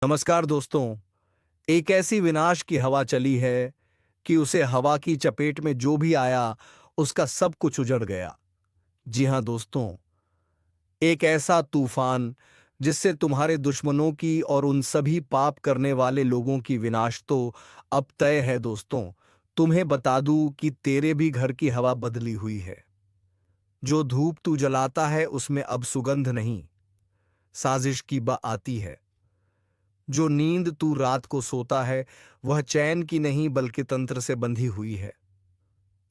नमस्कार दोस्तों। एक ऐसी विनाश की हवा चली है कि उसे हवा की चपेट में जो भी आया उसका सब कुछ उजड़ गया। जी हां दोस्तों, एक ऐसा तूफान जिससे तुम्हारे दुश्मनों की और उन सभी पाप करने वाले लोगों की विनाश तो अब तय है। दोस्तों, तुम्हें बता दूं कि तेरे भी घर की हवा बदली हुई है। जो धूप तू जलाता है उसमें अब सुगंध नहीं, साजिश की बा आती है। जो नींद तू रात को सोता है वह चैन की नहीं बल्कि तंत्र से बंधी हुई है।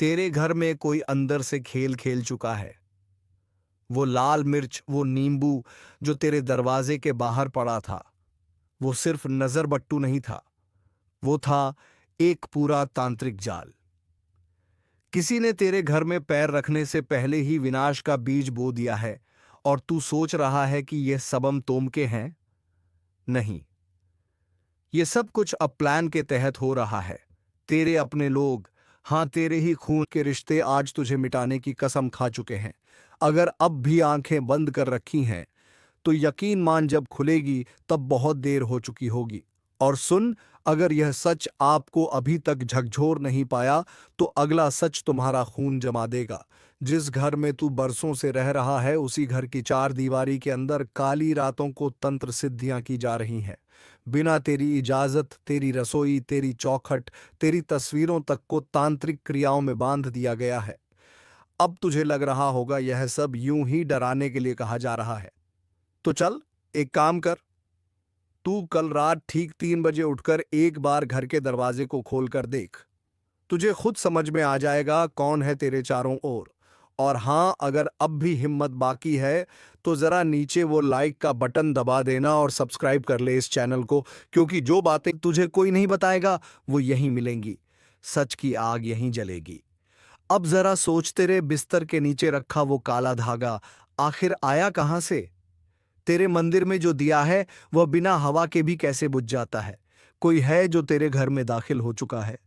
तेरे घर में कोई अंदर से खेल खेल चुका है। वो लाल मिर्च, वो नींबू जो तेरे दरवाजे के बाहर पड़ा था, वो सिर्फ नजर बट्टू नहीं था, वो था एक पूरा तांत्रिक जाल। किसी ने तेरे घर में पैर रखने से पहले ही विनाश का बीज बो दिया है और तू सोच रहा है कि यह सबम तोम के हैं। नहीं, ये सब कुछ अब प्लान के तहत हो रहा है। तेरे अपने लोग, हाँ तेरे ही खून के रिश्ते आज तुझे मिटाने की कसम खा चुके हैं। अगर अब भी आंखें बंद कर रखी हैं तो यकीन मान जब खुलेगी तब बहुत देर हो चुकी होगी। और सुन, अगर यह सच आपको अभी तक झकझोर नहीं पाया तो अगला सच तुम्हारा खून जमा देगा। जिस घर में तू बरसों से रह रहा है उसी घर की चार दीवारी के अंदर काली रातों को तंत्र सिद्धियां की जा रही हैं। बिना तेरी इजाजत तेरी रसोई, तेरी चौखट, तेरी तस्वीरों तक को तांत्रिक क्रियाओं में बांध दिया गया है। अब तुझे लग रहा होगा यह सब यूं ही डराने के लिए कहा जा रहा है। तो चल, एक काम कर। तू कल रात ठीक 3 बजे उठकर एक बार घर के दरवाजे को खोल कर देख। तुझे खुद समझ में आ जाएगा कौन है तेरे चारों ओर। और हाँ, अगर अब भी हिम्मत बाकी है तो जरा नीचे वो लाइक का बटन दबा देना और सब्सक्राइब कर ले इस चैनल को, क्योंकि जो बातें तुझे कोई नहीं बताएगा वो यहीं मिलेंगी। सच की आग यहीं जलेगी। अब जरा सोच, तेरे बिस्तर के नीचे रखा वो काला धागा आखिर आया कहां से? तेरे मंदिर में जो दिया है वह बिना हवा के भी कैसे बुझ जाता है? कोई है जो तेरे घर में दाखिल हो चुका है,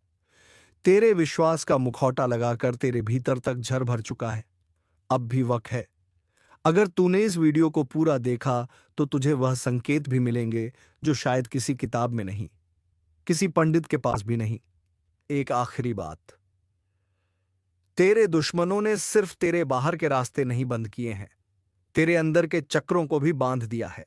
तेरे विश्वास का मुखौटा लगाकर तेरे भीतर तक झर भर चुका है। अब भी वक्त है। अगर तूने इस वीडियो को पूरा देखा तो तुझे वह संकेत भी मिलेंगे जो शायद किसी किताब में नहीं, किसी पंडित के पास भी नहीं। एक आखिरी बात, तेरे दुश्मनों ने सिर्फ तेरे बाहर के रास्ते नहीं बंद किए हैं, तेरे अंदर के चक्रों को भी बांध दिया है।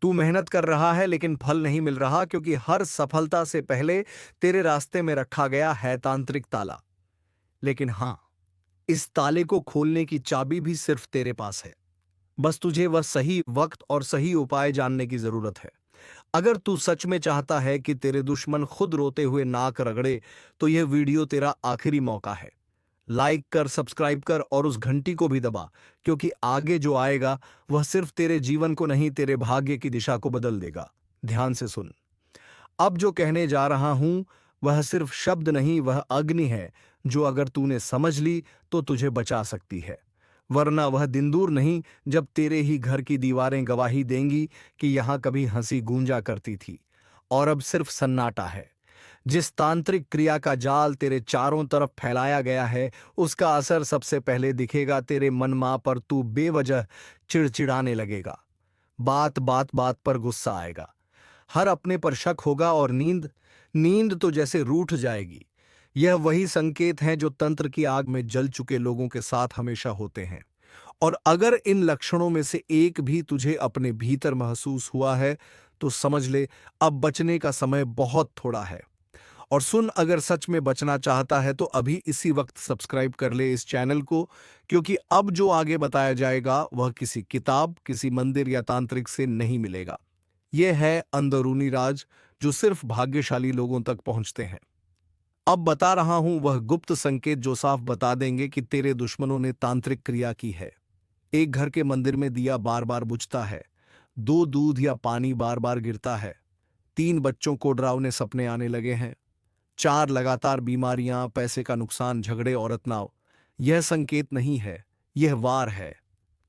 तू मेहनत कर रहा है लेकिन फल नहीं मिल रहा, क्योंकि हर सफलता से पहले तेरे रास्ते में रखा गया है तांत्रिक ताला। लेकिन हां, इस ताले को खोलने की चाबी भी सिर्फ तेरे पास है। बस तुझे वह सही वक्त और सही उपाय जानने की जरूरत है। अगर तू सच में चाहता है कि तेरे दुश्मन खुद रोते हुए नाक रगड़े तो यह वीडियो तेरा आखिरी मौका है। लाइक कर, सब्सक्राइब कर और उस घंटी को भी दबा, क्योंकि आगे जो आएगा वह सिर्फ तेरे जीवन को नहीं, तेरे भाग्य की दिशा को बदल देगा। ध्यान से सुन। अब जो कहने जा रहा हूं वह सिर्फ शब्द नहीं, वह अग्नि है जो अगर तूने समझ ली तो तुझे बचा सकती है। वरना वह दिन दूर नहीं जब तेरे ही घर की दीवारें गवाही देंगी कि यहां कभी हंसी गूंजा करती थी और अब सिर्फ सन्नाटा है। जिस तांत्रिक क्रिया का जाल तेरे चारों तरफ फैलाया गया है उसका असर सबसे पहले दिखेगा तेरे मन मां पर। तू बेवजह चिड़चिड़ाने लगेगा, बात बात बात पर गुस्सा आएगा, हर अपने पर शक होगा और नींद नींद तो जैसे रूठ जाएगी। यह वही संकेत हैं जो तंत्र की आग में जल चुके लोगों के साथ हमेशा होते हैं। और अगर इन लक्षणों में से एक भी तुझे अपने भीतर महसूस हुआ है तो समझ ले अब बचने का समय बहुत थोड़ा है। और सुन, अगर सच में बचना चाहता है तो अभी इसी वक्त सब्सक्राइब कर ले इस चैनल को, क्योंकि अब जो आगे बताया जाएगा वह किसी किताब, किसी मंदिर या तांत्रिक से नहीं मिलेगा। यह है अंदरूनी राज जो सिर्फ भाग्यशाली लोगों तक पहुंचते हैं। अब बता रहा हूं वह गुप्त संकेत जो साफ बता देंगे कि तेरे दुश्मनों ने तांत्रिक क्रिया की है। एक घर के मंदिर में दिया बार बार बुझता है, दो दूध या पानी बार बार गिरता है, तीन बच्चों को डरावने सपने आने लगे हैं, चार लगातार बीमारियां, पैसे का नुकसान, झगड़े और तनाव। यह संकेत नहीं है, यह वार है।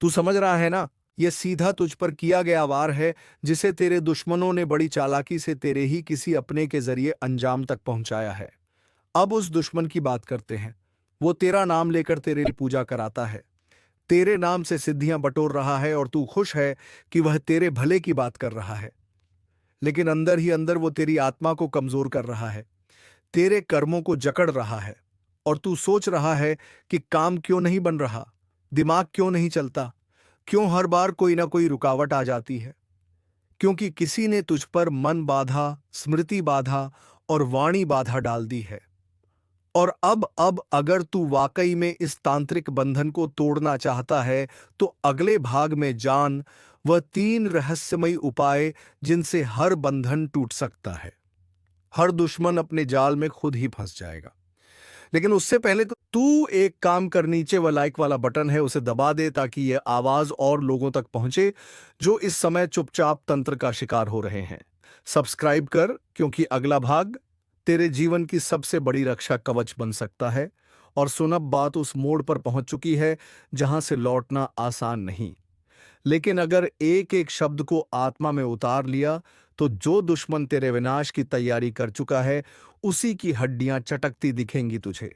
तू समझ रहा है ना? यह सीधा तुझ पर किया गया वार है जिसे तेरे दुश्मनों ने बड़ी चालाकी से तेरे ही किसी अपने के जरिए अंजाम तक पहुंचाया है। अब उस दुश्मन की बात करते हैं। वो तेरा नाम लेकर तेरे लिए पूजा कराता है, तेरे नाम से सिद्धियां बटोर रहा है और तू खुश है कि वह तेरे भले की बात कर रहा है। लेकिन अंदर ही अंदर वो तेरी आत्मा को कमजोर कर रहा है, तेरे कर्मों को जकड़ रहा है। और तू सोच रहा है कि काम क्यों नहीं बन रहा, दिमाग क्यों नहीं चलता, क्यों हर बार कोई ना कोई रुकावट आ जाती है। क्योंकि किसी ने तुझ पर मन बाधा, स्मृति बाधा और वाणी बाधा डाल दी है। और अब अगर तू वाकई में इस तांत्रिक बंधन को तोड़ना चाहता है तो अगले भाग में जान वह 3 रहस्यमयी उपाय जिनसे हर बंधन टूट सकता है। हर दुश्मन अपने जाल में खुद ही फंस जाएगा। लेकिन उससे पहले तो तू एक काम कर, नीचे वह लाइक वाला बटन है उसे दबा दे ताकि यह आवाज और लोगों तक पहुंचे जो इस समय चुपचाप तंत्र का शिकार हो रहे हैं। सब्सक्राइब कर, क्योंकि अगला भाग तेरे जीवन की सबसे बड़ी रक्षा कवच बन सकता है। और सुन, अब बात उस मोड़ पर पहुंच चुकी है जहां से लौटना आसान नहीं। लेकिन अगर एक एक शब्द को आत्मा में उतार लिया तो जो दुश्मन तेरे विनाश की तैयारी कर चुका है उसी की हड्डियां चटकती दिखेंगी तुझे।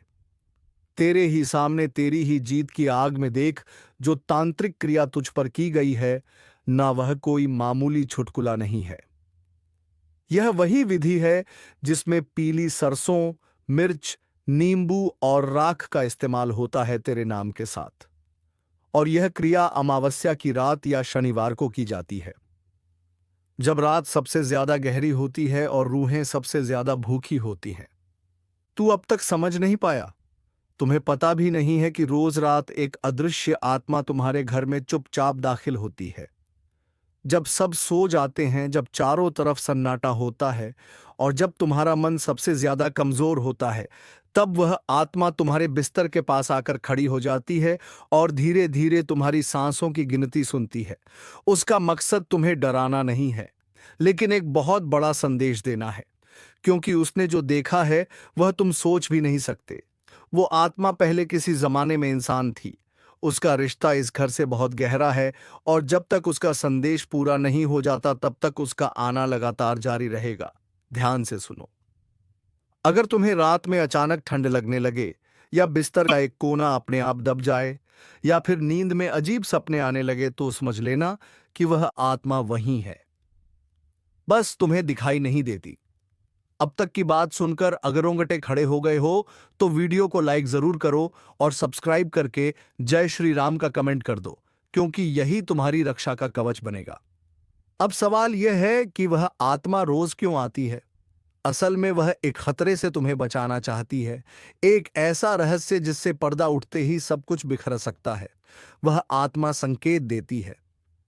तेरे ही सामने तेरी ही जीत की आग में देख, जो तांत्रिक क्रिया तुझ पर की गई है ना वह कोई मामूली छुटकुला नहीं है। यह वही विधि है जिसमें पीली सरसों, मिर्च, नींबू और राख का इस्तेमाल होता है तेरे नाम के साथ। और यह क्रिया अमावस्या की रात या शनिवार को की जाती है, जब रात सबसे ज्यादा गहरी होती है और रूहें सबसे ज्यादा भूखी होती हैं। तू अब तक समझ नहीं पाया, तुम्हें पता भी नहीं है कि रोज रात एक अदृश्य आत्मा तुम्हारे घर में चुपचाप दाखिल होती है। जब सब सो जाते हैं, जब चारों तरफ सन्नाटा होता है और जब तुम्हारा मन सबसे ज्यादा कमजोर होता है, तब वह आत्मा तुम्हारे बिस्तर के पास आकर खड़ी हो जाती है और धीरे धीरे तुम्हारी सांसों की गिनती सुनती है। उसका मकसद तुम्हें डराना नहीं है, लेकिन एक बहुत बड़ा संदेश देना है, क्योंकि उसने जो देखा है वह तुम सोच भी नहीं सकते। वो आत्मा पहले किसी जमाने में इंसान थी। उसका रिश्ता इस घर से बहुत गहरा है और जब तक उसका संदेश पूरा नहीं हो जाता तब तक उसका आना लगातार जारी रहेगा। ध्यान से सुनो। अगर तुम्हें रात में अचानक ठंड लगने लगे, या बिस्तर का एक कोना अपने आप दब जाए, या फिर नींद में अजीब सपने आने लगे, तो समझ लेना कि वह आत्मा वहीं है, बस तुम्हें दिखाई नहीं देती। अब तक की बात सुनकर अगर रोंगटे खड़े हो गए हो तो वीडियो को लाइक जरूर करो और सब्सक्राइब करके जय श्री राम का कमेंट कर दो, क्योंकि यही तुम्हारी रक्षा का कवच बनेगा। अब सवाल यह है कि वह आत्मा रोज क्यों आती है। असल में वह एक खतरे से तुम्हें बचाना चाहती है, एक ऐसा रहस्य जिससे पर्दा उठते ही सब कुछ बिखर सकता है। वह आत्मा संकेत देती है,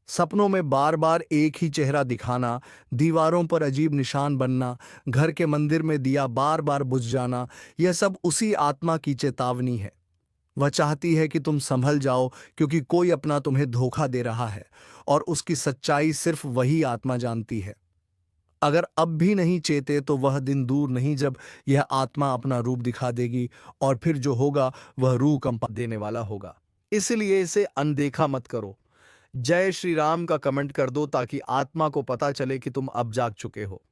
सपनों में बार बार एक ही चेहरा दिखाना, दीवारों पर अजीब निशान बनना, घर के मंदिर में दिया बार बार बुझ जाना, यह सब उसी आत्मा की चेतावनी है। वह चाहती है कि तुम संभल जाओ, क्योंकि कोई अपना तुम्हें धोखा दे रहा है और उसकी सच्चाई सिर्फ वही आत्मा जानती है। अगर अब भी नहीं चेते तो वह दिन दूर नहीं जब यह आत्मा अपना रूप दिखा देगी और फिर जो होगा वह रूह कंपा देने वाला होगा। इसलिए इसे अनदेखा मत करो। जय श्री राम का कमेंट कर दो ताकि आत्मा को पता चले कि तुम अब जाग चुके हो।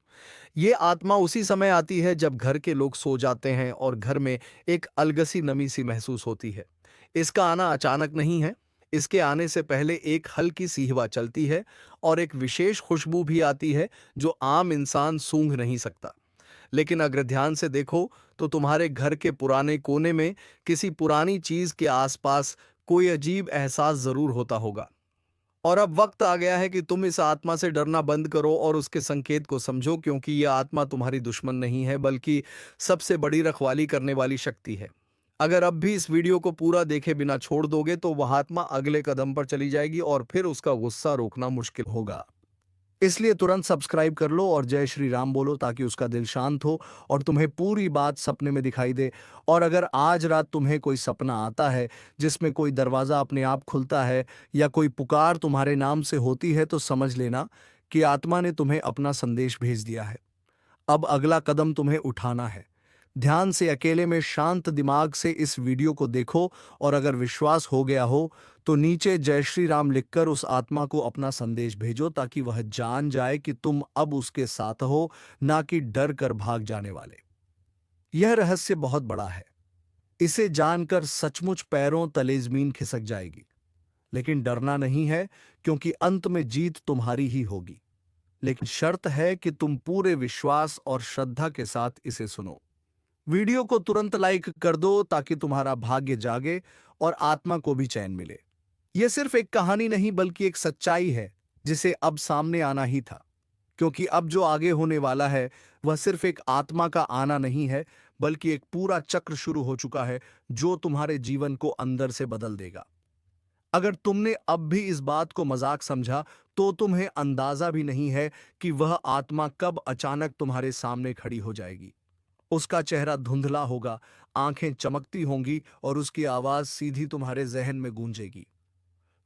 ये आत्मा उसी समय आती है जब घर के लोग सो जाते हैं और घर में एक अलगसी नमी सी महसूस होती है। इसका आना अचानक नहीं है, इसके आने से पहले एक हल्की सी हवा चलती है और एक विशेष खुशबू भी आती है जो आम इंसान सूंघ नहीं सकता। लेकिन अगर ध्यान से देखो तो तुम्हारे घर के पुराने कोने में किसी पुरानी चीज के आसपास कोई अजीब एहसास जरूर होता होगा। और अब वक्त आ गया है कि तुम इस आत्मा से डरना बंद करो और उसके संकेत को समझो, क्योंकि यह आत्मा तुम्हारी दुश्मन नहीं है बल्कि सबसे बड़ी रखवाली करने वाली शक्ति है। अगर अब भी इस वीडियो को पूरा देखे बिना छोड़ दोगे तो वह आत्मा अगले कदम पर चली जाएगी और फिर उसका गुस्सा रोकना मुश्किल होगा। इसलिए तुरंत सब्सक्राइब कर लो और जय श्री राम बोलो ताकि उसका दिल शांत हो और तुम्हें पूरी बात सपने में दिखाई दे। और अगर आज रात तुम्हें कोई सपना आता है जिसमें कोई दरवाज़ा अपने आप खुलता है या कोई पुकार तुम्हारे नाम से होती है, तो समझ लेना कि आत्मा ने तुम्हें अपना संदेश भेज दिया है। अब अगला कदम तुम्हें उठाना है। ध्यान से अकेले में शांत दिमाग से इस वीडियो को देखो और अगर विश्वास हो गया हो तो नीचे जय श्री राम लिखकर उस आत्मा को अपना संदेश भेजो ताकि वह जान जाए कि तुम अब उसके साथ हो, ना कि डर कर भाग जाने वाले। यह रहस्य बहुत बड़ा है, इसे जानकर सचमुच पैरों तले जमीन खिसक जाएगी। लेकिन डरना नहीं है, क्योंकि अंत में जीत तुम्हारी ही होगी। लेकिन शर्त है कि तुम पूरे विश्वास और श्रद्धा के साथ इसे सुनो। वीडियो को तुरंत लाइक कर दो ताकि तुम्हारा भाग्य जागे और आत्मा को भी चैन मिले। यह सिर्फ एक कहानी नहीं बल्कि एक सच्चाई है जिसे अब सामने आना ही था, क्योंकि अब जो आगे होने वाला है वह सिर्फ एक आत्मा का आना नहीं है बल्कि एक पूरा चक्र शुरू हो चुका है जो तुम्हारे जीवन को अंदर से बदल देगा। अगर तुमने अब भी इस बात को मजाक समझा तो तुम्हें अंदाजा भी नहीं है कि वह आत्मा कब अचानक तुम्हारे सामने खड़ी हो जाएगी। उसका चेहरा धुंधला होगा, आंखें चमकती होंगी और उसकी आवाज सीधी तुम्हारे जहन में गूंजेगी।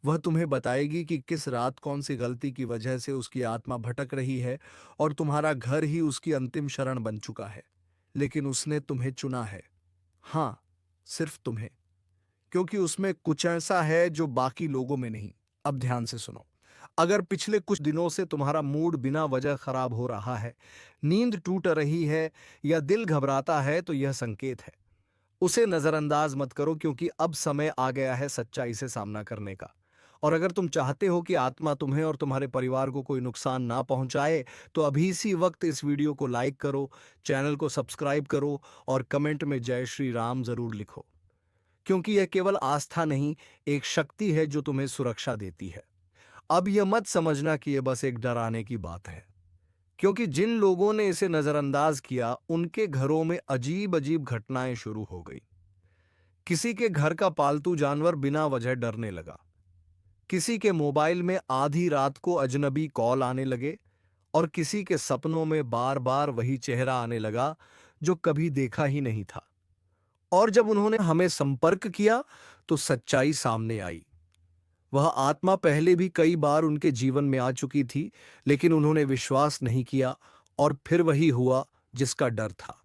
वह तुम्हें बताएगी कि किस रात कौन सी गलती की वजह से उसकी आत्मा भटक रही है और तुम्हारा घर ही उसकी अंतिम शरण बन चुका है। लेकिन उसने तुम्हें चुना है। हाँ, सिर्फ तुम्हें, क्योंकि उसमें कुछ ऐसा है जो बाकी लोगों में नहीं। अब ध्यान से सुनो। अगर पिछले कुछ दिनों से तुम्हारा मूड बिना वजह खराब हो रहा है, नींद टूट रही है या दिल घबराता है, तो यह संकेत है। उसे नजरअंदाज मत करो, क्योंकि अब समय आ गया है सच्चाई से सामना करने का। और अगर तुम चाहते हो कि आत्मा तुम्हें और तुम्हारे परिवार को कोई नुकसान ना पहुंचाए, तो अभी इसी वक्त इस वीडियो को लाइक करो, चैनल को सब्सक्राइब करो और कमेंट में जय श्री राम जरूर लिखो। क्योंकि यह केवल आस्था नहीं, एक शक्ति है जो तुम्हें सुरक्षा देती है। अब यह मत समझना कि यह बस एक डराने की बात है, क्योंकि जिन लोगों ने इसे नजरअंदाज किया उनके घरों में अजीब अजीब घटनाएं शुरू हो गई। किसी के घर का पालतू जानवर बिना वजह डरने लगा, किसी के मोबाइल में आधी रात को अजनबी कॉल आने लगे और किसी के सपनों में बार बार वही चेहरा आने लगा जो कभी देखा ही नहीं था। और जब उन्होंने हमें संपर्क किया तो सच्चाई सामने आई। वह आत्मा पहले भी कई बार उनके जीवन में आ चुकी थी, लेकिन उन्होंने विश्वास नहीं किया और फिर वही हुआ जिसका डर था।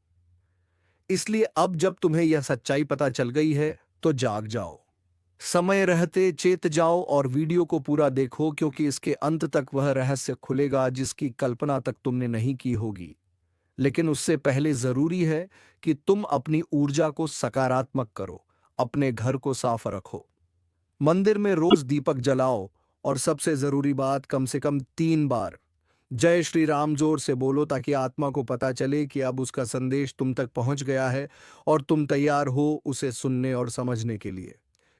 इसलिए अब जब तुम्हें यह सच्चाई पता चल गई है तो जाग जाओ, समय रहते चेत जाओ और वीडियो को पूरा देखो, क्योंकि इसके अंत तक वह रहस्य खुलेगा जिसकी कल्पना तक तुमने नहीं की होगी। लेकिन उससे पहले जरूरी है कि तुम अपनी ऊर्जा को सकारात्मक करो, अपने घर को साफ रखो, मंदिर में रोज दीपक जलाओ और सबसे जरूरी बात, कम से कम 3 बार जय श्री राम जोर से बोलो, ताकि आत्मा को पता चले कि अब उसका संदेश तुम तक पहुंच गया है और तुम तैयार हो उसे सुनने और समझने के लिए।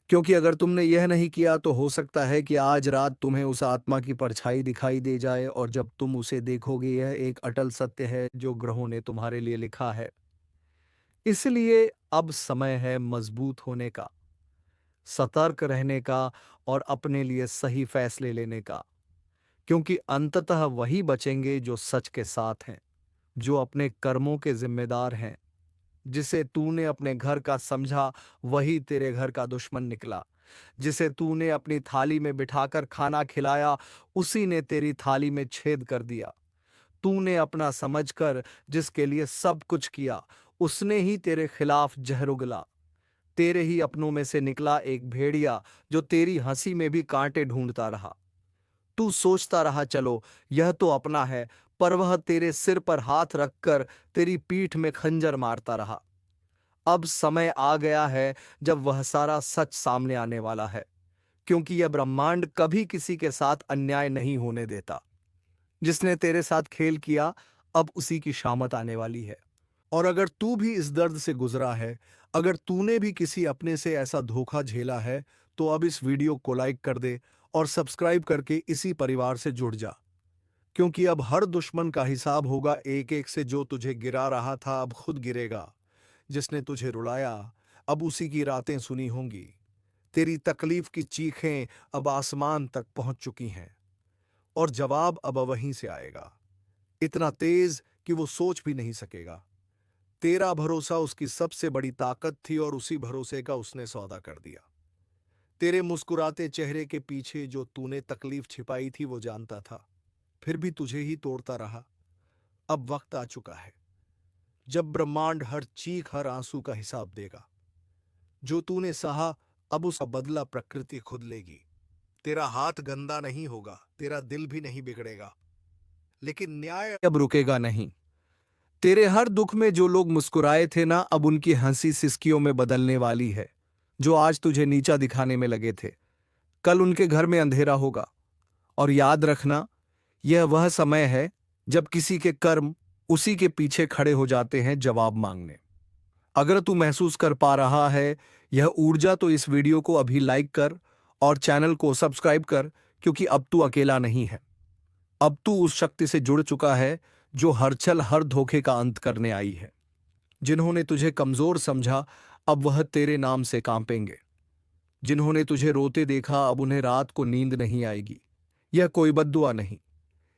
क्योंकि अगर तुमने यह नहीं किया तो हो सकता है कि आज रात तुम्हें उस आत्मा की परछाई दिखाई दे जाए, और जब तुम उसे देखोगे यह एक अटल सत्य है जो ग्रहों ने तुम्हारे लिए लिखा है। इसलिए अब समय है मजबूत होने का, सतर्क रहने का और अपने लिए सही फैसले लेने का, क्योंकि अंततः वही बचेंगे जो सच के साथ हैं, जो अपने कर्मों के जिम्मेदार हैं। जिसे तूने अपने घर का समझा वही तेरे घर का दुश्मन निकला। जिसे तूने अपनी थाली में बिठाकर खाना खिलाया उसी ने तेरी थाली में छेद कर दिया। तूने अपना समझकर जिसके लिए सब कुछ किया उसने ही तेरे खिलाफ जहर उगला। तेरे ही अपनों में से निकला एक भेड़िया जो तेरी हंसी में भी कांटे ढूंढता रहा। तू सोचता रहा चलो यह तो अपना है, पर वह तेरे सिर पर हाथ रखकर तेरी पीठ में खंजर मारता रहा। अब समय आ गया है जब वह सारा सच सामने आने वाला है, क्योंकि यह ब्रह्मांड कभी किसी के साथ अन्याय नहीं होने देता। जिसने तेरे साथ खेल किया अब उसी की शामत आने वाली है। और अगर तू भी इस दर्द से गुजरा है, अगर तूने भी किसी अपने से ऐसा धोखा झेला है, तो अब इस वीडियो को लाइक कर दे और सब्सक्राइब करके इसी परिवार से जुड़ जा। क्योंकि अब हर दुश्मन का हिसाब होगा एक एक से। जो तुझे गिरा रहा था अब खुद गिरेगा, जिसने तुझे रुलाया अब उसी की रातें सुनी होंगी। तेरी तकलीफ की चीखें अब आसमान तक पहुंच चुकी हैं और जवाब अब वहीं से आएगा, इतना तेज कि वो सोच भी नहीं सकेगा। तेरा भरोसा उसकी सबसे बड़ी ताकत थी और उसी भरोसे का उसने सौदा कर दिया। तेरे मुस्कुराते चेहरे के पीछे जो तूने तकलीफ छिपाई थी वो जानता था, फिर भी तुझे ही तोड़ता रहा। अब वक्त आ चुका है जब ब्रह्मांड हर चीख हर आंसू का हिसाब देगा। जो तूने सहा अब उसका बदला प्रकृति खुद लेगी। तेरा हाथ गंदा नहीं होगा, तेरा दिल भी नहीं बिगड़ेगा, लेकिन न्याय अब रुकेगा नहीं। तेरे हर दुख में जो लोग मुस्कुराए थे ना, अब उनकी हंसी सिसकियों में बदलने वाली है। जो आज तुझे नीचा दिखाने में लगे थे, कल उनके घर में अंधेरा होगा। और याद रखना, यह वह समय है जब किसी के कर्म उसी के पीछे खड़े हो जाते हैं जवाब मांगने। अगर तू महसूस कर पा रहा है यह ऊर्जा, तो इस वीडियो को अभी लाइक कर और चैनल को सब्सक्राइब कर, क्योंकि अब तू अकेला नहीं है। अब तू उस शक्ति से जुड़ चुका है जो हर छल हर धोखे का अंत करने आई है। जिन्होंने तुझे कमजोर समझा अब वह तेरे नाम से कांपेंगे। जिन्होंने तुझे रोते देखा अब उन्हें रात को नींद नहीं आएगी। यह कोई बद्दुआ नहीं,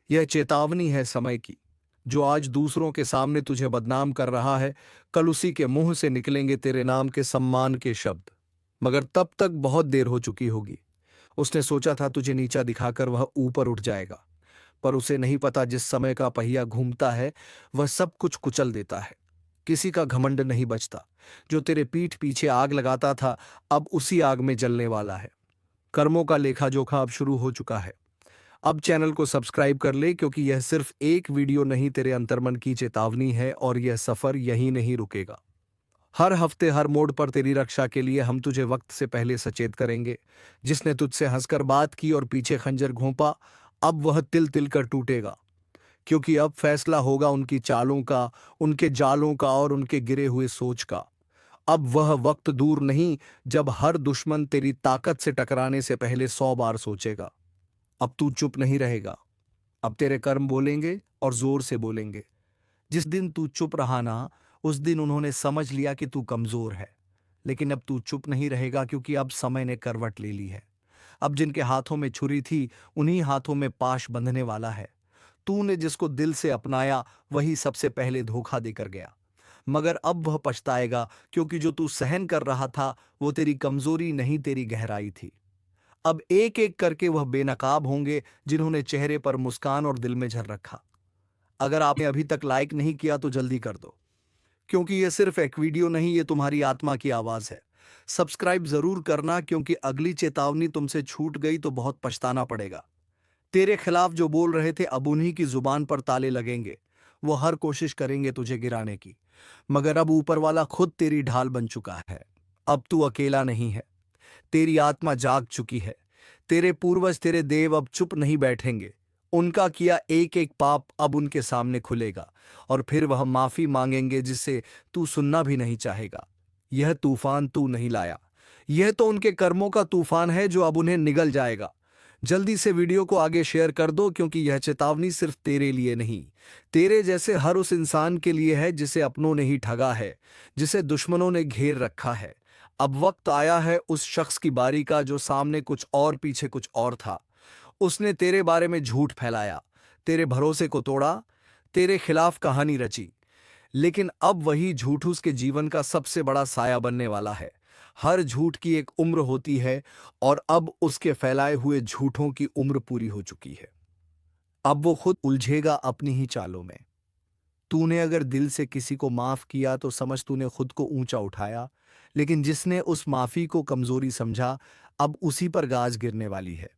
यह चेतावनी है समय की। जो आज दूसरों के सामने तुझे बदनाम कर रहा है, कल उसी के मुंह से निकलेंगे तेरे नाम के सम्मान के शब्द। मगर तब तक बहुत देर हो चुकी होगी। उसने सोचा था तुझे नीचा दिखाकर वह ऊपर उठ जाएगा, पर उसे नहीं पता जिस समय का पहिया घूमता है वह सब कुछ कुचल देता है। किसी का घमंड नहीं बचता। जो तेरे पीठ पीछे आग लगाता था अब उसी आग में जलने वाला है। कर्मों का लेखा जोखा अब शुरू हो चुका है। अब चैनल को सब्सक्राइब कर ले, क्योंकि यह सिर्फ एक वीडियो नहीं, तेरे अंतर्मन की चेतावनी है और यह सफर यहीं नहीं रुकेगा। हर हफ्ते हर मोड़ पर तेरी रक्षा के लिए हम तुझे वक्त से पहले सचेत करेंगे। जिसने तुझसे हंसकर बात की और पीछे खंजर घोंपा, अब वह तिल तिल कर टूटेगा। क्योंकि अब फैसला होगा उनकी चालों का, उनके जालों का और उनके गिरे हुए सोच का। अब वह वक्त दूर नहीं जब हर दुश्मन तेरी ताकत से टकराने से पहले 100 बार सोचेगा। अब तू चुप नहीं रहेगा। अब तेरे कर्म बोलेंगे और जोर से बोलेंगे। जिस दिन तू चुप रहा ना, उस दिन उन्होंने समझ लिया कि तू कमजोर है। लेकिन अब तू चुप नहीं रहेगा, क्योंकि अब समय ने करवट ले ली है। अब जिनके हाथों में छुरी थी उन्हीं हाथों में पाश बंधने वाला है। तूने जिसको दिल से अपनाया वही सबसे पहले धोखा देकर गया। मगर अब वह पछताएगा, क्योंकि जो तू सहन कर रहा था वो तेरी कमजोरी नहीं, तेरी गहराई थी। अब एक एक करके वह बेनकाब होंगे जिन्होंने चेहरे पर मुस्कान और दिल में झर रखा। अगर आपने अभी तक लाइक नहीं किया तो जल्दी कर दो, क्योंकि यह सिर्फ एक वीडियो नहीं, ये तुम्हारी आत्मा की आवाज है। सब्सक्राइब जरूर करना, क्योंकि अगली चेतावनी तुमसे छूट गई तो बहुत पछताना पड़ेगा। तेरे खिलाफ जो बोल रहे थे अब उन्हीं की जुबान पर ताले लगेंगे। वो हर कोशिश करेंगे तुझे गिराने की, मगर अब ऊपर वाला खुद तेरी ढाल बन चुका है। अब तू अकेला नहीं है, तेरी आत्मा जाग चुकी है। तेरे पूर्वज, तेरे देव अब चुप नहीं बैठेंगे। उनका किया एक एक पाप अब उनके सामने खुलेगा, और फिर वह माफी मांगेंगे जिसे तू सुनना भी नहीं चाहेगा। यह तूफान तू नहीं लाया, यह तो उनके कर्मों का तूफान है जो अब उन्हें निगल जाएगा। जल्दी से वीडियो को आगे शेयर कर दो, क्योंकि यह चेतावनी सिर्फ तेरे लिए नहीं, तेरे जैसे हर उस इंसान के लिए है जिसे अपनों ने ही ठगा है, जिसे दुश्मनों ने घेर रखा है। अब वक्त आया है उस शख्स की बारी का जो सामने कुछ और पीछे कुछ और था। उसने तेरे बारे में झूठ फैलाया, तेरे भरोसे को तोड़ा, तेरे खिलाफ कहानी रची। लेकिन अब वही झूठ उसके जीवन का सबसे बड़ा साया बनने वाला है। हर झूठ की एक उम्र होती है, और अब उसके फैलाए हुए झूठों की उम्र पूरी हो चुकी है। अब वो खुद उलझेगा अपनी ही चालों में। तूने अगर दिल से किसी को माफ किया तो समझ तूने खुद को ऊंचा उठाया, लेकिन जिसने उस माफी को कमजोरी समझा अब उसी पर गाज गिरने वाली है।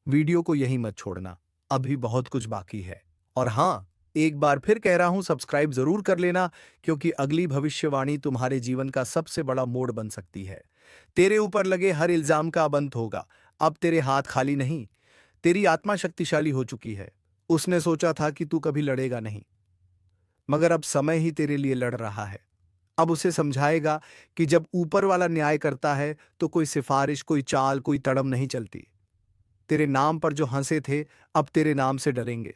वीडियो को यहीं मत छोड़ना, अभी बहुत कुछ बाकी है। और हाँ, एक बार फिर कह रहा हूं, सब्सक्राइब जरूर कर लेना, क्योंकि अगली भविष्यवाणी तुम्हारे जीवन का सबसे बड़ा मोड़ बन सकती है। तेरे ऊपर लगे हर इल्जाम का अब अंत होगा। अब तेरे हाथ खाली नहीं, तेरी आत्मा शक्तिशाली हो चुकी है। उसने सोचा था कि तू कभी लड़ेगा नहीं, मगर अब समय ही तेरे लिए लड़ रहा है। अब उसे समझाएगा कि जब ऊपर वाला न्याय करता है तो कोई सिफारिश, कोई चाल, कोई तड़म नहीं चलती। तेरे नाम पर जो हंसे थे अब तेरे नाम से डरेंगे।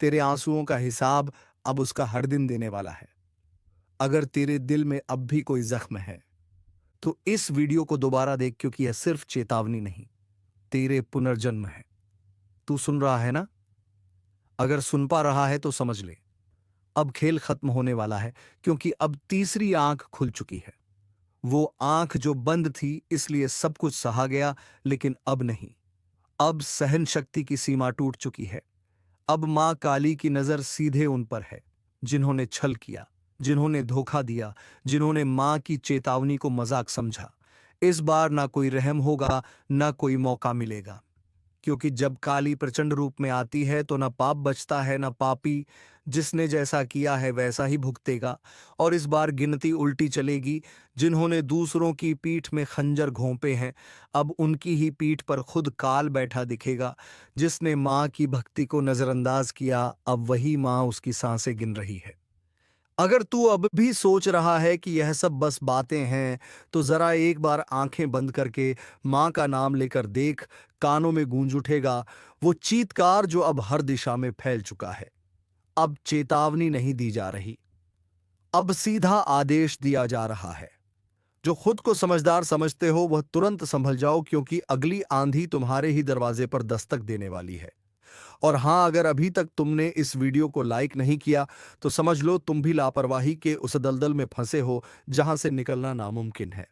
तेरे आंसुओं का हिसाब अब उसका हर दिन देने वाला है। अगर तेरे दिल में अब भी कोई जख्म है तो इस वीडियो को दोबारा देख, क्योंकि यह सिर्फ चेतावनी नहीं, तेरे पुनर्जन्म है। तू सुन रहा है ना? अगर सुन पा रहा है तो समझ ले, अब खेल खत्म होने वाला है, क्योंकि अब तीसरी आंख खुल चुकी है। वो आंख जो बंद थी इसलिए सब कुछ सहा गया, लेकिन अब नहीं। अब सहन शक्ति की सीमा टूट चुकी है। अब मां काली की नजर सीधे उन पर है जिन्होंने छल किया, जिन्होंने धोखा दिया, जिन्होंने मां की चेतावनी को मजाक समझा। इस बार ना कोई रहम होगा, ना कोई मौका मिलेगा, क्योंकि जब काली प्रचंड रूप में आती है तो ना पाप बचता है, ना पापी, जिसने जैसा किया है वैसा ही भुगतेगा। और इस बार गिनती उल्टी चलेगी। जिन्होंने दूसरों की पीठ में खंजर घोंपे हैं, अब उनकी ही पीठ पर खुद काल बैठा दिखेगा। जिसने माँ की भक्ति को नजरअंदाज किया, अब वही माँ उसकी सांसें गिन रही है। अगर तू अब भी सोच रहा है कि यह सब बस बातें हैं, तो जरा एक बार आंखें बंद करके माँ का नाम लेकर देख। कानों में गूंज उठेगा वो चीत्कार जो अब हर दिशा में फैल चुका है। अब चेतावनी नहीं दी जा रही, अब सीधा आदेश दिया जा रहा है। जो खुद को समझदार समझते हो वह तुरंत संभल जाओ, क्योंकि अगली आंधी तुम्हारे ही दरवाजे पर दस्तक देने वाली है। और हां, अगर अभी तक तुमने इस वीडियो को लाइक नहीं किया तो समझ लो तुम भी लापरवाही के उस दलदल में फंसे हो जहां से निकलना नामुमकिन है।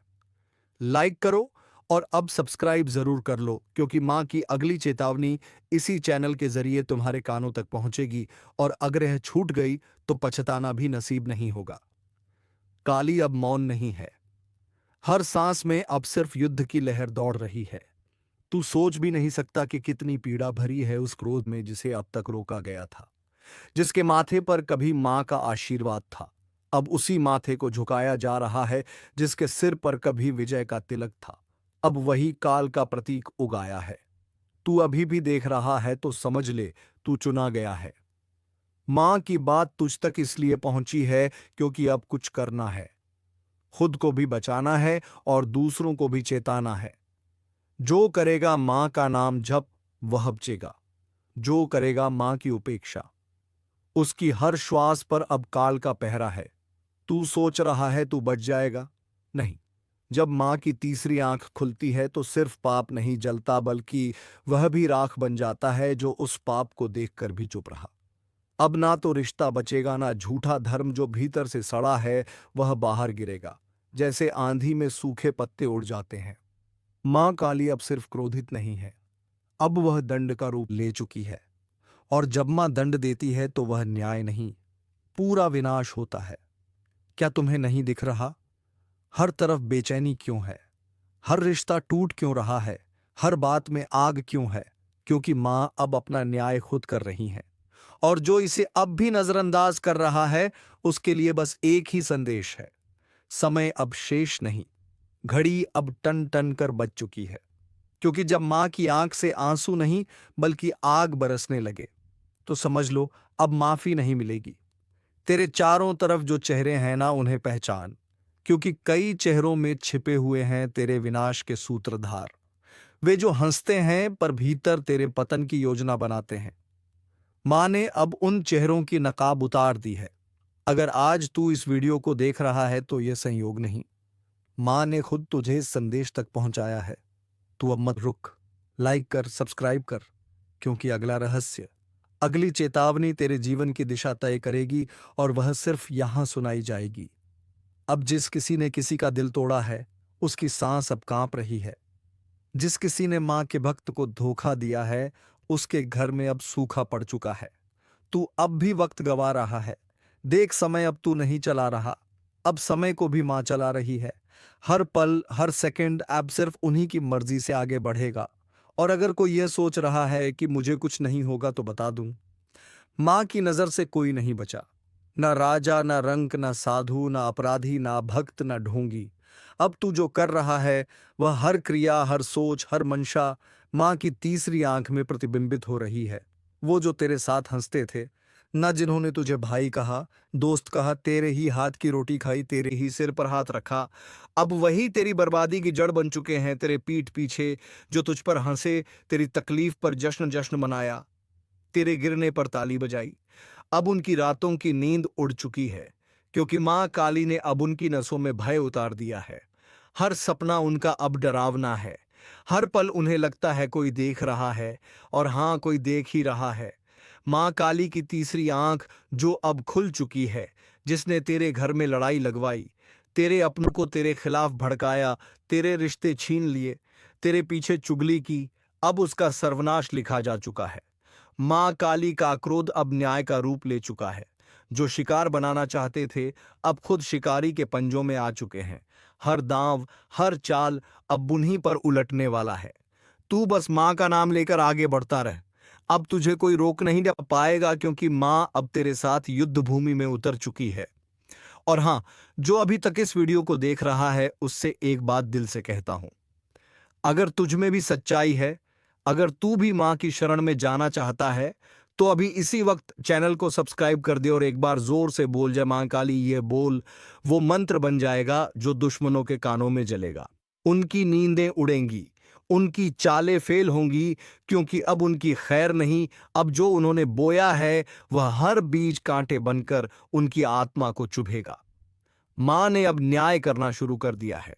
लाइक करो और अब सब्सक्राइब जरूर कर लो, क्योंकि मां की अगली चेतावनी इसी चैनल के जरिए तुम्हारे कानों तक पहुंचेगी। और अगर यह छूट गई तो पछताना भी नसीब नहीं होगा। काली अब मौन नहीं है। हर सांस में अब सिर्फ युद्ध की लहर दौड़ रही है। तू सोच भी नहीं सकता कि कितनी पीड़ा भरी है उस क्रोध में जिसे अब तक रोका गया था। जिसके माथे पर कभी मां का आशीर्वाद था, अब उसी माथे को झुकाया जा रहा है। जिसके सिर पर कभी विजय का तिलक था, अब वही काल का प्रतीक उगाया है। तू अभी भी देख रहा है तो समझ ले, तू चुना गया है। मां की बात तुझ तक इसलिए पहुंची है क्योंकि अब कुछ करना है। खुद को भी बचाना है और दूसरों को भी चेताना है। जो करेगा मां का नाम जप वह बचेगा। जो करेगा मां की उपेक्षा, उसकी हर श्वास पर अब काल का पहरा है। तू सोच रहा है तू बच जाएगा? नहीं। जब मां की तीसरी आंख खुलती है तो सिर्फ पाप नहीं जलता, बल्कि वह भी राख बन जाता है जो उस पाप को देखकर भी चुप रहा। अब ना तो रिश्ता बचेगा, ना झूठा धर्म जो भीतर से सड़ा है वह बाहर गिरेगा, जैसे आंधी में सूखे पत्ते उड़ जाते हैं। मां काली अब सिर्फ क्रोधित नहीं है, अब वह दंड का रूप ले चुकी है। और जब मां दंड देती है तो वह न्याय नहीं, पूरा विनाश होता है। क्या तुम्हें नहीं दिख रहा? हर तरफ बेचैनी क्यों है? हर रिश्ता टूट क्यों रहा है? हर बात में आग क्यों है? क्योंकि मां अब अपना न्याय खुद कर रही है। और जो इसे अब भी नजरअंदाज कर रहा है उसके लिए बस एक ही संदेश है: समय अब शेष नहीं, घड़ी अब टन टन कर बज चुकी है। क्योंकि जब मां की आंख से आंसू नहीं बल्कि आग बरसने लगे तो समझ लो अब माफी नहीं मिलेगी। तेरे चारों तरफ जो चेहरे हैं ना, उन्हें पहचान, क्योंकि कई चेहरों में छिपे हुए हैं तेरे विनाश के सूत्रधार। वे जो हंसते हैं पर भीतर तेरे पतन की योजना बनाते हैं। मां ने अब उन चेहरों की नकाब उतार दी है। अगर आज तू इस वीडियो को देख रहा है तो यह संयोग नहीं, मां ने खुद तुझे इस संदेश तक पहुंचाया है। तू अब मत रुक, लाइक कर, सब्सक्राइब कर, क्योंकि अगला रहस्य, अगली चेतावनी तेरे जीवन की दिशा तय करेगी और वह सिर्फ यहां सुनाई जाएगी। अब जिस किसी ने किसी का दिल तोड़ा है उसकी सांस अब कांप रही है। जिस किसी ने मां के भक्त को धोखा दिया है उसके घर में अब सूखा पड़ चुका है। तू अब भी वक्त गवा रहा है। देख, समय अब तू नहीं चला रहा, अब समय को भी मां चला रही है। हर पल, हर सेकंड अब सिर्फ उन्हीं की मर्जी से आगे बढ़ेगा। और अगर कोई यह सोच रहा है कि मुझे कुछ नहीं होगा तो बता दूं, मां की नजर से कोई नहीं बचा। ना राजा, ना रंक, ना साधु, ना अपराधी, ना भक्त, ना ढोंगी। अब तू जो कर रहा है वह हर क्रिया, हर सोच, हर मंशा मां की तीसरी आंख में प्रतिबिंबित हो रही है। वो जो तेरे साथ हंसते थे ना, जिन्होंने तुझे भाई कहा, दोस्त कहा, तेरे ही हाथ की रोटी खाई, तेरे ही सिर पर हाथ रखा, अब वही तेरी बर्बादी की जड़ बन चुके हैं। तेरे पीठ पीछे जो तुझ पर हंसे, तेरी तकलीफ पर जश्न जश्न मनाया, तेरे गिरने पर ताली बजाई, अब उनकी रातों की नींद उड़ चुकी है। क्योंकि मां काली ने अब उनकी नसों में भय उतार दिया है। हर सपना उनका अब डरावना है। हर पल उन्हें लगता है कोई देख रहा है, और हां, कोई देख ही रहा है। मां काली की तीसरी आंख जो अब खुल चुकी है, जिसने तेरे घर में लड़ाई लगवाई, तेरे अपनों को तेरे खिलाफ भड़काया, तेरे रिश्ते छीन लिए, तेरे पीछे चुगली की, अब उसका सर्वनाश लिखा जा चुका है। मां काली का क्रोध अब न्याय का रूप ले चुका है। जो शिकार बनाना चाहते थे अब खुद शिकारी के पंजों में आ चुके हैं। हर दांव, हर चाल अब उन्हीं पर उलटने वाला है। तू बस मां का नाम लेकर आगे बढ़ता रह। अब तुझे कोई रोक नहीं पाएगा, क्योंकि मां अब तेरे साथ युद्ध भूमि में उतर चुकी है। और हां, जो अभी तक इस वीडियो को देख रहा है, उससे एक बात दिल से कहता हूं, अगर तुझ में भी सच्चाई है, अगर तू भी मां की शरण में जाना चाहता है, तो अभी इसी वक्त चैनल को सब्सक्राइब कर दे और एक बार जोर से बोल, जय मां काली। ये बोल वो मंत्र बन जाएगा जो दुश्मनों के कानों में जलेगा। उनकी नींदें उड़ेंगी, उनकी चालें फेल होंगी, क्योंकि अब उनकी खैर नहीं। अब जो उन्होंने बोया है वह हर बीज कांटे बनकर उनकी आत्मा को चुभेगा। मां ने अब न्याय करना शुरू कर दिया है,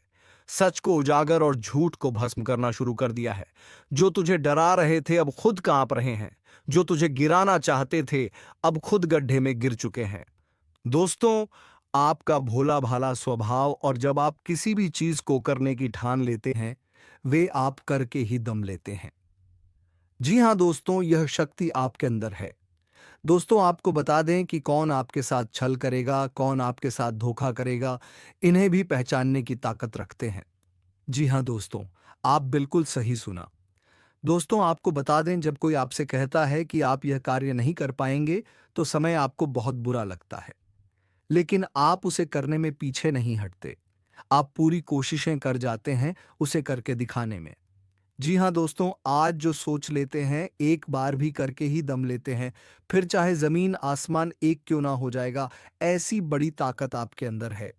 सच को उजागर और झूठ को भस्म करना शुरू कर दिया है। जो तुझे डरा रहे थे अब खुद कांप रहे हैं, जो तुझे गिराना चाहते थे अब खुद गड्ढे में गिर चुके हैं। दोस्तों, आपका भोला भाला स्वभाव और जब आप किसी भी चीज को करने की ठान लेते हैं, वे आप करके ही दम लेते हैं। जी हां दोस्तों, यह शक्ति आपके अंदर है। दोस्तों, आपको बता दें कि कौन आपके साथ छल करेगा, कौन आपके साथ धोखा करेगा, इन्हें भी पहचानने की ताकत रखते हैं। जी हां दोस्तों, आप बिल्कुल सही सुना। दोस्तों, आपको बता दें, जब कोई आपसे कहता है कि आप यह कार्य नहीं कर पाएंगे, तो समय आपको बहुत बुरा लगता है। लेकिन आप उसे करने में पीछे नहीं हटते। आप पूरी कोशिशें कर जाते हैं उसे करके दिखाने में। जी हाँ दोस्तों, आज जो सोच लेते हैं, एक बार भी करके ही दम लेते हैं, फिर चाहे जमीन आसमान एक क्यों ना हो जाएगा, ऐसी बड़ी ताकत आपके अंदर है।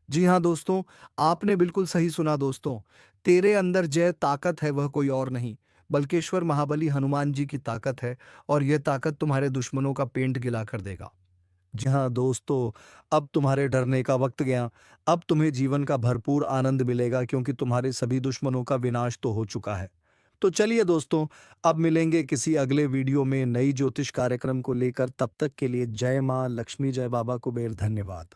जी हाँ दोस्तों, आपने बिल्कुल सही सुना दोस्तों। तेरे अंदर जय ताकत है, वह कोई और नहीं, बल्कि ईश्वर महाबली हनुमान जी की ताकत है, और यह ताकत तुम्हारे दुश्मनों का पेंट गिला कर देगा। जी हाँ दोस्तों, अब तुम्हारे डरने का वक्त गया। अब तुम्हें जीवन का भरपूर आनंद मिलेगा, क्योंकि तुम्हारे सभी दुश्मनों का विनाश तो हो चुका है। तो चलिए दोस्तों, अब मिलेंगे किसी अगले वीडियो में नई ज्योतिष कार्यक्रम को लेकर। तब तक के लिए जय माँ लक्ष्मी, जय बाबा कुबेर, धन्यवाद।